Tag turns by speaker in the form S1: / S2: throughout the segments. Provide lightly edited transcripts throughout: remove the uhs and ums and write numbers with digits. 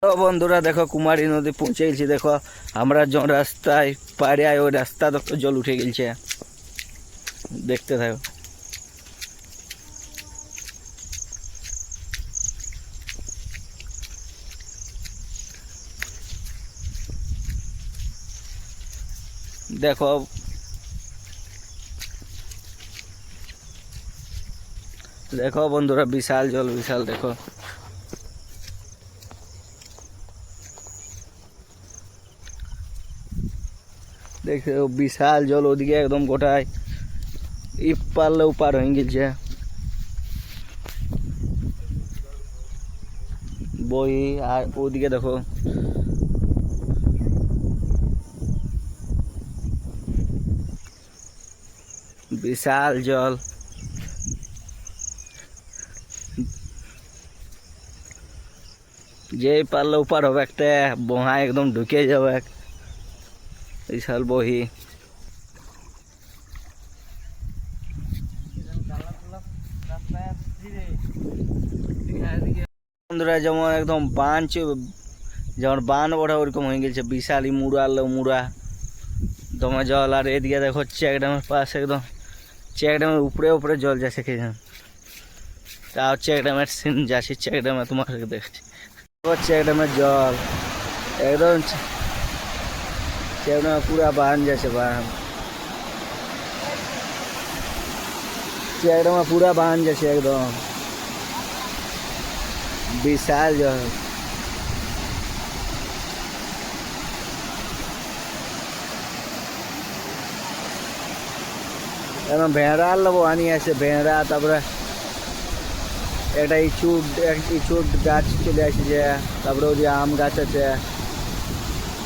S1: তো বন্ধুরা দেখো কুমারী নদী পৌঁছেছি। দেখো আমরা যখন রাস্তায় পাড়ে আয় ওই রাস্তা তো জল উঠে গেছে, দেখতে থাকো। দেখো দেখো বন্ধুরা বিশাল জল, বিশাল দেখো। দেখো বিশাল জল, ওদিকে একদম গোটায় পারলেও পার হয়ে গেছে বই। আর ওদিকে দেখো বিশাল জল। যেই পারলেও পার হবে, একটা বহা একদম ঢুকে যাবে বিশাল বহি। বন্ধুরা যেমন একদম বান, যেমন বান ওঠা ওরকম হয়ে গেছে, বিশাল মুড়া মুড়া দমে জল। আর এদিকে দেখো চেক ড্যামের পাশে একদম চেক ড্যামের উপরে উপরে জল যাচ্ছে, খেয়েছেন তাও চেক ড্যামের সিন যাচ্ছে। চেক ড্যামে তোমাকে দেখছি, চেক ড্যামের জল একদম চেক ড্যামে পুরা বান যাচ্ছে, বান চেক ড্যামে পুরা বান যাচ্ছে একদম বিশাল জল। একদম ভেড়া আনি আছে, ভেড়া। তারপরে একটা ইচুট গাছ চলে আসছে, তারপরে ওই আম গাছ আছে,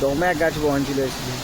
S1: দমে গাছ পৌঁছলে এসেছে।